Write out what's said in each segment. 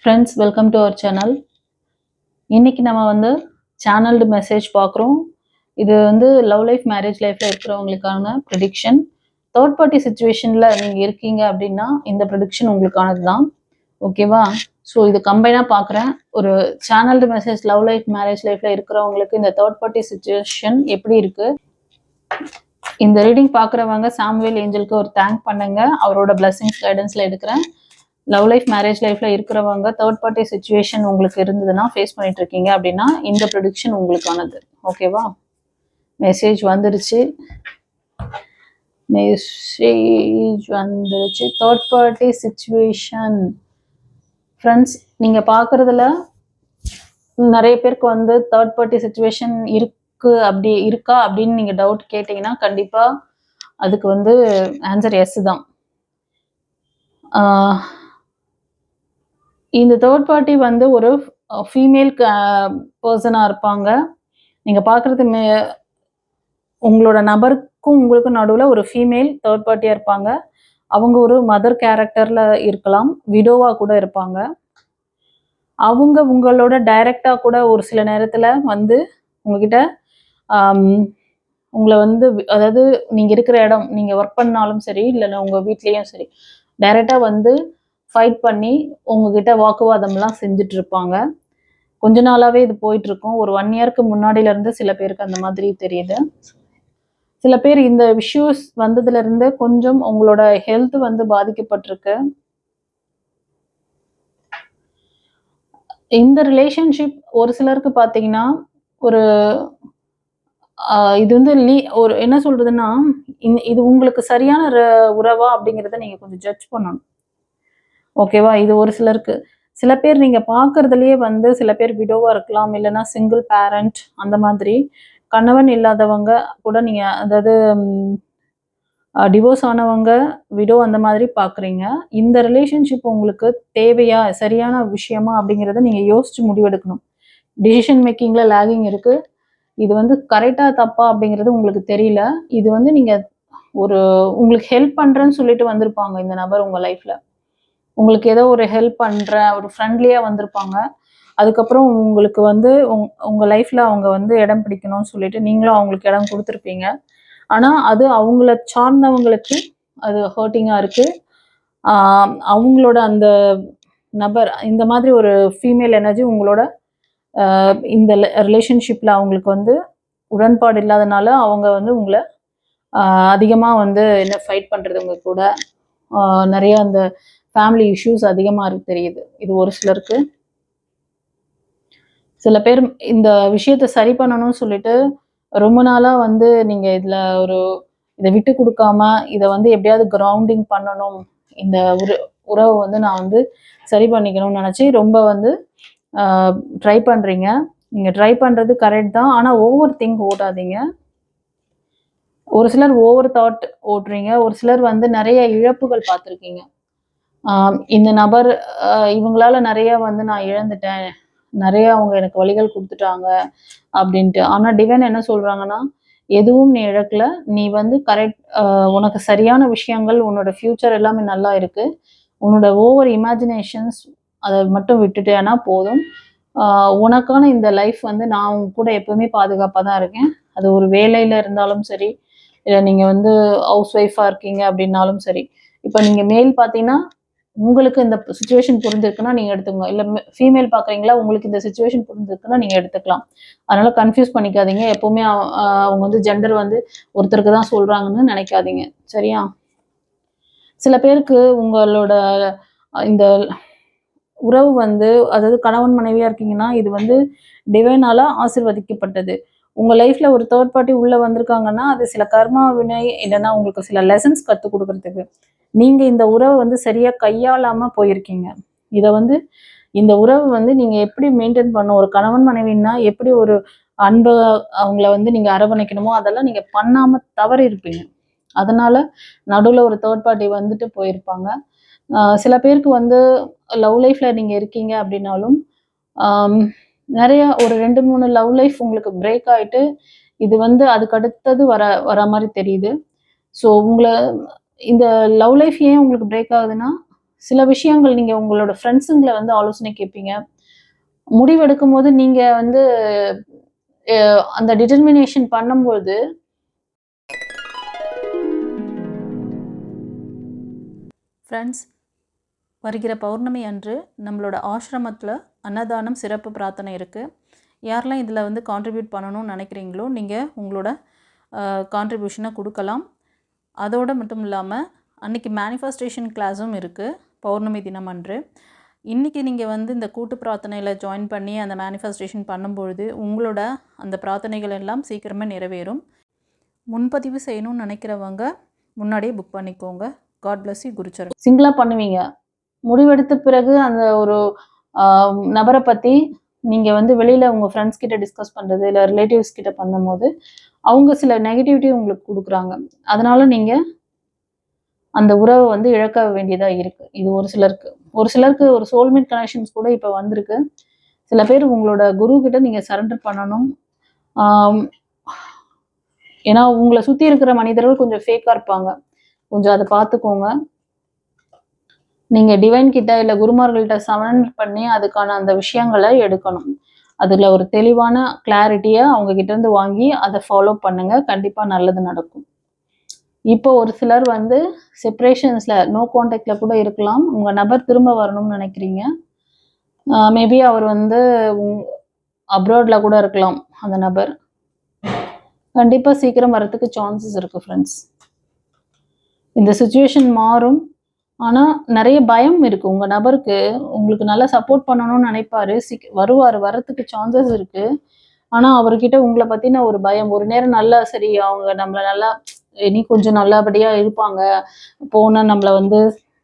Friends, welcome to our channel. இன்னைக்கு நம்ம வந்து சேனல்டு மெசேஜ் பார்க்குறோம். இது வந்து லவ் லைஃப், மேரேஜ் லைஃப்ல இருக்கிறவங்களுக்கான ப்ரெடிக்ஷன். தேர்ட் பார்ட்டி சுச்சுவேஷன்ல நீங்கள் இருக்கீங்க அப்படின்னா இந்த ப்ரெடிக்ஷன் உங்களுக்கானது தான். ஓகேவா? ஸோ இது கம்பைனாக பார்க்குறேன். ஒரு சேனல்டு மெசேஜ் லவ் லைஃப், மேரேஜ் லைஃப்ல இருக்கிறவங்களுக்கு இந்த தேர்ட் பார்ட்டி சுச்சுவேஷன் எப்படி இருக்கு? இந்த ரீடிங் பார்க்குறவங்க சாமுவேல் ஏஞ்சலுக்கு ஒரு தேங்க் பண்ணுங்க. அவரோட பிளஸிங்ஸ் கைடன்ஸ்ல எடுக்கிறேன். லவ் லைஃப், மேரேஜ் லைஃப்ல இருக்கிறவங்க தேர்ட் பார்ட்டி சுச்சுவேஷன் உங்களுக்கு இருந்ததுன்னா, ஃபேஸ் பண்ணிட்டு இருக்கீங்க அப்படின்னா இந்த ப்ரெடிக்ஷன் உங்களுக்கானது. ஓகேவா? மெசேஜ் வந்துருச்சு. Third party situation. ஃப்ரெண்ட்ஸ், நீங்க பார்க்கறதுல நிறைய பேருக்கு வந்து தேர்ட் பார்ட்டி சுச்சுவேஷன் இருக்கா அப்படின்னு நீங்க டவுட் கேட்டீங்கன்னா கண்டிப்பா அதுக்கு வந்து ஆன்சர் எஸ் தான். இந்த தேர்ட் பார்ட்டி வந்து ஒரு ஃபீமேல் பர்சனாக இருப்பாங்க. நீங்கள் பார்க்குறது உங்களோட நபருக்கும் உங்களுக்கும் நடுவில் ஒரு ஃபீமேல் தேர்ட் பார்ட்டியாக இருப்பாங்க. அவங்க ஒரு மதர் கேரக்டரில் இருக்கலாம், விடோவாக கூட இருப்பாங்க. அவங்க உங்களோட டைரக்டாக கூட ஒரு சில நேரத்தில் வந்து உங்ககிட்ட உங்களை வந்து, அதாவது நீங்கள் இருக்கிற இடம், நீங்கள் ஒர்க் பண்ணாலும் சரி, இல்லைன்னா உங்கள் வீட்லேயும் சரி, டைரெக்டாக வந்து ஃபைட் பண்ணி உங்ககிட்ட வாக்குவாதம்லாம் செஞ்சுட்டு இருப்பாங்க. கொஞ்ச நாளாகவே இது போயிட்டுருக்கும். ஒரு 1 இயருக்கு முன்னாடியிலேருந்து சில பேருக்கு அந்த மாதிரி தெரியுது. சில பேர் இந்த இஷ்யூஸ் வந்ததுலேருந்து கொஞ்சம் உங்களோட ஹெல்த் வந்து பாதிக்கப்பட்டிருக்கு. இந்த ரிலேஷன்ஷிப் ஒரு சிலருக்கு பார்த்தீங்கன்னா ஒரு இது வந்து ஒரு என்ன சொல்றதுன்னா, இது உங்களுக்கு சரியான உறவா அப்படிங்கிறத நீங்க கொஞ்சம் ஜட்ஜ் பண்ணணும். ஓகேவா? இது ஒரு சிலருக்கு. சில பேர் நீங்க பார்க்கறதுலயே வந்து சில பேர் விடோவா இருக்கலாம், இல்லைன்னா சிங்கிள் பேரண்ட் அந்த மாதிரி கணவன் இல்லாதவங்க கூட நீங்க, அதாவது டிவோர்ஸ் ஆனவங்க, விடோ அந்த மாதிரி பார்க்குறீங்க. இந்த ரிலேஷன்ஷிப் உங்களுக்கு தேவையா, சரியான விஷயமா அப்படிங்கிறத நீங்க யோசிச்சு முடிவெடுக்கணும். டிசிஷன் மேக்கிங்ல லேகிங் இருக்கு. இது வந்து கரெக்டா தப்பா அப்படிங்கிறது உங்களுக்கு தெரியல. இது வந்து நீங்க உங்களுக்கு ஹெல்ப் பண்றேன்னு சொல்லிட்டு வந்திருப்பாங்க இந்த நபர் உங்க லைஃப்ல. உங்களுக்கு ஏதோ ஒரு ஹெல்ப் பண்ற ஒரு ஃப்ரெண்ட்லியா வந்திருப்பாங்க. அதுக்கப்புறம் உங்களுக்கு வந்து உங்க லைஃப்ல அவங்க வந்து இடம் பிடிக்கணும்னு சொல்லிட்டு நீங்களும் அவங்களுக்கு இடம் கொடுத்துருப்பீங்க. ஆனா அது அவங்கள சார்ந்தவங்களுக்கு அது ஹர்ட்டிங்கா இருக்கு. அவங்களோட அந்த நபர் இந்த மாதிரி ஒரு ஃபீமேல் எனர்ஜி உங்களோட இந்த ரிலேஷன்ஷிப்ல அவங்களுக்கு வந்து உடன்பாடு இல்லாதனால அவங்க வந்து உங்களை அதிகமாக வந்து என்ன ஃபைட் பண்ணுறது உங்க கூட. நிறைய அந்த ஃபேமிலி இஷ்யூஸ் அதிகமாக தெரியுது. இது ஒரு சிலருக்கு. சில பேர் இந்த விஷயத்த சரி பண்ணணும்னு சொல்லிட்டு ரொம்ப நாளாக வந்து நீங்கள் இதை விட்டு கொடுக்காம இதை வந்து எப்படியாவது கிரவுண்டிங் பண்ணணும், இந்த உறவை வந்து நான் வந்து சரி பண்ணிக்கணும்னு நினச்சி ரொம்ப வந்து ட்ரை பண்ணுறீங்க. நீங்கள் ட்ரை பண்ணுறது கரெக்ட் தான், ஆனால் ஓவர் திங்க் ஓடாதீங்க. ஒரு சிலர் ஓவர் தாட் ஓட்டுறீங்க. ஒரு சிலர் வந்து நிறைய இழப்புகள் பார்த்துருக்கீங்க. இந்த நபர் இவங்களால நிறைய வந்து நான் இழந்துட்டேன், நிறைய அவங்க எனக்கு வழிகள் கொடுத்துட்டாங்க அப்படின்ட்டு. ஆனால் டிவைன் என்ன சொல்கிறாங்கன்னா, எதுவும் நீ இழக்கல, நீ வந்து கரெக்ட், உனக்கு சரியான விஷயங்கள், உன்னோட ஃப்யூச்சர் எல்லாமே நல்லா இருக்குது. உன்னோட ஓவர் இமேஜினேஷன்ஸ் அதை மட்டும் விட்டுட்டேன்னா போதும். உனக்கான இந்த லைஃப் வந்து நான் உங்க கூட எப்பவுமே பாதுகாப்பாக தான் இருக்கேன். அது ஒரு வேலையில் இருந்தாலும் சரி, இல்லை நீங்கள் வந்து ஹவுஸ் ஒய்ஃபாக இருக்கீங்க அப்படின்னாலும் சரி. இப்போ நீங்கள் மேல் பார்த்தீங்கன்னா உங்களுக்கு இந்த சுச்சுவேஷன் புரிஞ்சிருக்குன்னா நீங்கள் எடுத்துக்கோங்க. இல்லை ஃபீமேல் பார்க்குறீங்களா, உங்களுக்கு இந்த சுச்சுவேஷன் புரிஞ்சிருக்குன்னா நீங்கள் எடுத்துக்கலாம். அதனால் கன்ஃபியூஸ் பண்ணிக்காதீங்க. எப்போவுமே அவங்க வந்து ஜெண்டர் வந்து ஒருத்தருக்கு தான் சொல்கிறாங்கன்னு நினைக்காதீங்க. சரியா? சில பேருக்கு உங்களோட இந்த உறவு வந்து, அதாவது கணவன் மனைவியா இருக்கீங்கன்னா, இது வந்து டிவைனால ஆசீர்வதிக்கப்பட்டது. உங்க லைஃப்ல ஒரு தேர்ட் பார்ட்டி உள்ள வந்திருக்காங்கன்னா, அது சில கர்மா வினை, இல்லைன்னா உங்களுக்கு சில லெசன்ஸ் கற்றுக் கொடுக்கறதுக்கு. நீங்க இந்த உறவை வந்து சரியா கையாளாம போயிருக்கீங்க. இந்த உறவு வந்து நீங்க எப்படி மெயின்டைன் பண்ணணும், ஒரு கணவன் மனைவின்னா எப்படி ஒரு அன்பை அவங்கள வந்து நீங்க அரவணைக்கணுமோ அதெல்லாம் நீங்க பண்ணாம தவறி இருப்பீங்க. அதனால நடுவில் ஒரு தேர்ட் பார்ட்டி வந்துட்டு போயிருப்பாங்க. சில பேருக்கு வந்து லவ் லைஃப்ல நீங்க இருக்கீங்க அப்படின்னாலும் நிறைய ஒரு 2-3 லவ் லைஃப் உங்களுக்கு பிரேக் ஆயிட்டு இது வந்து அதுக்கு அடுத்தது வர மாதிரி தெரியுது. ஸோ இந்த லவ் லைஃப் ஏன் உங்களுக்கு பிரேக் ஆகுதுன்னா, சில விஷயங்கள் நீங்க உங்களோட ஃப்ரெண்ட்ஸுங்கள வந்து ஆலோசனை கேட்பீங்க. முடிவெடுக்கும் போது நீங்க வந்து அந்த டிட்டர்மினேஷன் பண்ணும்போது ஃப்ரெண்ட்ஸ், வருகிற பௌர்ணமி அன்று நம்மளோட ஆசிரமத்தில் அன்னதானம் சிறப்பு பிரார்த்தனை இருக்குது. யாரெல்லாம் இதில் வந்து கான்ட்ரிபியூட் பண்ணணும்னு நினைக்கிறீங்களோ நீங்கள் உங்களோட கான்ட்ரிபியூஷனை கொடுக்கலாம். அதோடு மட்டும் இல்லாமல் அன்றைக்கி மேனிஃபெஸ்டேஷன் கிளாஸும் இருக்குது பௌர்ணமி தினம் அன்று. இன்றைக்கி நீங்கள் வந்து இந்த கூட்டு பிரார்த்தனையில் ஜாயின் பண்ணி அந்த மேனிஃபெஸ்டேஷன் பண்ணும்பொழுது உங்களோட அந்த பிரார்த்தனைகள் எல்லாம் சீக்கிரமே நிறைவேறும். முன்பதிவு செய்யணும்னு நினைக்கிறவங்க முன்னாடியே புக் பண்ணிக்கோங்க. God bless you. குருச்சரண். சிங்கிளாக பண்ணுவீங்க. முடிவெடுத்த பிறகு அந்த ஒரு நபரை பற்றி நீங்கள் வந்து வெளியில் உங்கள் ஃப்ரெண்ட்ஸ் கிட்ட டிஸ்கஸ் பண்ணுறது இல்லை ரிலேட்டிவ்ஸ் கிட்ட பண்ணும்போது அவங்க சில நெகட்டிவிட்டி உங்களுக்கு கொடுக்குறாங்க. அதனால நீங்கள் அந்த உறவை வந்து இழக்க வேண்டியதாக இருக்குது. இது ஒரு சிலருக்கு ஒரு சோல்மேட் கனெக்ஷன்ஸ் கூட இப்போ வந்திருக்கு. சில பேர் உங்களோட குரு கிட்ட நீங்கள் சரண்டர் பண்ணணும். ஏன்னா உங்களை சுற்றி இருக்கிற மனிதர்கள் கொஞ்சம் ஃபேக்காக இருப்பாங்க. கொஞ்சம் அதை பார்த்துக்கோங்க. நீங்கள் டிவைன் கிட்ட இல்லை குருமார்கள்ட்ட சரண்டர் பண்ணி அதுக்கான அந்த விஷயங்களை எடுக்கணும். அதில் ஒரு தெளிவான கிளாரிட்டியை அவங்க கிட்டேருந்து வாங்கி அதை ஃபாலோ பண்ணுங்கள். கண்டிப்பாக நல்லது நடக்கும். இப்போ ஒரு சிலர் வந்து செப்பரேஷன்ஸில் நோ கான்டாக்டில் கூட இருக்கலாம். உங்கள் நபர் திரும்ப வரணும்னு நினைக்கிறீங்க. மேபி அவர் வந்து அப்ராடில் கூட இருக்கலாம். அந்த நபர் கண்டிப்பாக சீக்கிரம் வரத்துக்கு சான்சஸ் இருக்குது ஃப்ரெண்ட்ஸ். இந்த சுச்சுவேஷன் மாறும். ஆனால் நிறைய பயம் இருக்குது உங்கள் நபருக்கு. உங்களுக்கு நல்லா சப்போர்ட் பண்ணணும்னு நினைப்பாரு. வரத்துக்கு சான்சஸ் இருக்குது. ஆனால் அவர்கிட்ட உங்களை பற்றின ஒரு பயம். ஒரு நேரம் நல்லா சரி அவங்க நம்மளை நல்லா இனி கொஞ்சம் நல்லபடியாக இருப்பாங்க, போனால் நம்மளை வந்து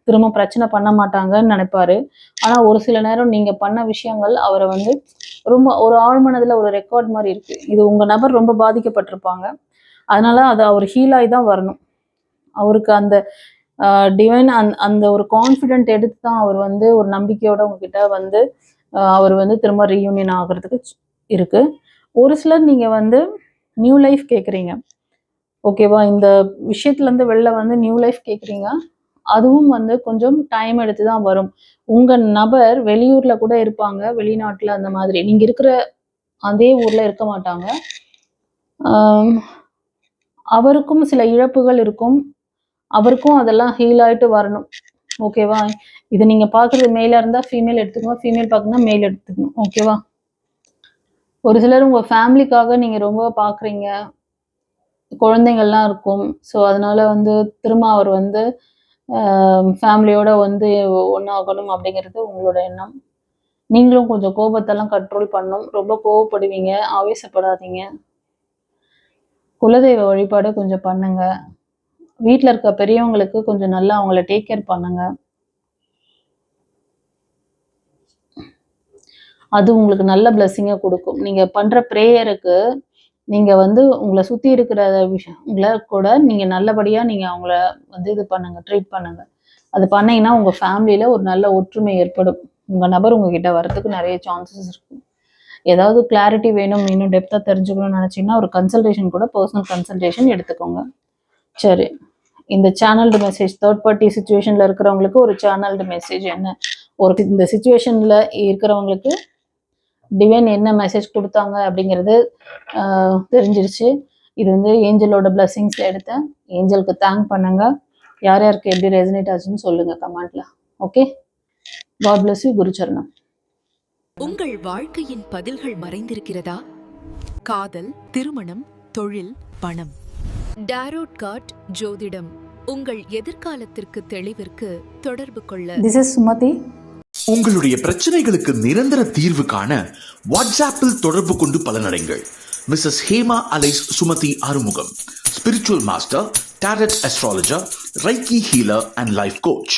திரும்ப பிரச்சனை பண்ண மாட்டாங்கன்னு நினைப்பாரு. ஆனால் ஒரு சில நேரம் நீங்கள் பண்ண விஷயங்கள் அவரை வந்து ரொம்ப ஒரு ஆழ்மனதில் ஒரு ரெக்கார்ட் மாதிரி இருக்குது. இது உங்கள் நபர் ரொம்ப பாதிக்கப்பட்டிருப்பாங்க. அதனால அது அவர் ஹீலாகி தான் வரணும். அவருக்கு அந்த டிவைன் அந்த ஒரு கான்ஃபிடென்ட் எடுத்து தான் அவர் வந்து ஒரு நம்பிக்கையோட உங்ககிட்ட வந்து அவர் வந்து திரும்ப ரீயூனியன் ஆகிறதுக்கு இருக்கு. ஒரு சிலர் நீங்கள் வந்து நியூ லைஃப் கேட்குறீங்க, ஓகேவா? இந்த விஷயத்துலேருந்து வெளில வந்து நியூ லைஃப் கேட்குறீங்க. அதுவும் வந்து கொஞ்சம் டைம் எடுத்து தான் வரும். உங்கள் நபர் வெளியூரில் கூட இருப்பாங்க, வெளிநாட்டில் அந்த மாதிரி. நீங்கள் இருக்கிற அதே ஊரில் இருக்க மாட்டாங்க. அவருக்கும் சில இழப்புகள் இருக்கும். அவருக்கும் அதெல்லாம் ஹீல் ஆகிட்டு வரணும், ஓகேவா? இது நீங்கள் பார்க்குறது மேலாக இருந்தால் ஃபீமேல் எடுத்துக்கணும், ஃபீமேல் பார்க்கணும்னா மேல் எடுத்துக்கணும், ஓகேவா? ஒரு சிலர் உங்கள் ஃபேமிலிக்காக நீங்கள் ரொம்ப பார்க்குறீங்க, குழந்தைங்கள்லாம் இருக்கும். ஸோ அதனால வந்து திரும்ப அவர் வந்து ஃபேமிலியோட வந்து ஒன்றாகணும் அப்படிங்கிறது உங்களோட எண்ணம். நீங்களும் கொஞ்சம் கோபத்தெல்லாம் கண்ட்ரோல் பண்ணணும். ரொம்ப கோவப்படுவீங்க, ஆவேசப்படாதீங்க. குலதெய்வ வழிபாடு கொஞ்சம் பண்ணுங்க. வீட்டில் இருக்க பெரியவங்களுக்கு கொஞ்சம் நல்லா அவங்கள டேக் கேர் பண்ணுங்க. அது உங்களுக்கு நல்ல பிளெஸ்ஸிங்கை கொடுக்கும். நீங்கள் பண்ணுற ப்ரேயருக்கு நீங்கள் வந்து உங்களை சுற்றி இருக்கிற விஷயங்களை கூட நீங்கள் நல்லபடியாக நீங்கள் அவங்கள வந்து இது பண்ணுங்கள், ட்ரீட் பண்ணுங்கள். அது பண்ணிங்கன்னா உங்கள் ஃபேமிலியில் ஒரு நல்ல ஒற்றுமை ஏற்படும். உங்கள் நபர் உங்ககிட்ட வரத்துக்கு நிறைய சான்சஸ் இருக்கும். ஏதாவது கிளாரிட்டி வேணும், இன்னும் டெப்த்தாக தெரிஞ்சுக்கணும்னு நினச்சிங்கன்னா ஒரு கன்சல்டேஷன் கூட, பர்சனல் கன்சல்டேஷன் எடுத்துக்கோங்க. சரி, இந்த சேனல்டு மெசேஜ் தேர்ட் பார்ட்டி சுச்சுவேஷனில் இருக்கிறவங்களுக்கு ஒரு சேனல்டு மெசேஜ் என்ன, இந்த சுச்சுவேஷனில் இருக்கிறவங்களுக்கு டிவைன் என்ன மெசேஜ் கொடுத்தாங்க அப்படிங்கிறது தெரிஞ்சிருச்சு. இது வந்து ஏஞ்சலோட பிளெஸிங்ஸ்ல எடுத்தேன். ஏஞ்சலுக்கு தேங்க் பண்ணுங்க. யார் யாருக்கு எப்படி ரெசனேட் ஆச்சுன்னு சொல்லுங்க கமெண்ட்ல. Okay, God bless you. குருச்சரணம். உங்கள் வாழ்க்கையின் பதில்கள் மறைந்திருக்கிறதா? காதல், திருமணம், தொழில், பணம். டாரோட் கார்ட் ஜோதிடம் உங்கள் எதிர்காலத்திற்கு தெளிவிற்கு தொடர்பு கொள்ள. This is Sumathi. உங்களுடைய பிரச்சனைகளுக்கு நிரந்தர தீர்வு காண வாட்ஸ்ஆப்பில் தொடர்பு கொண்டு பலனடைங்கள். Mrs Hema alias Sumathi Arumugam, spiritual master, tarot astrologer, reiki healer and life coach.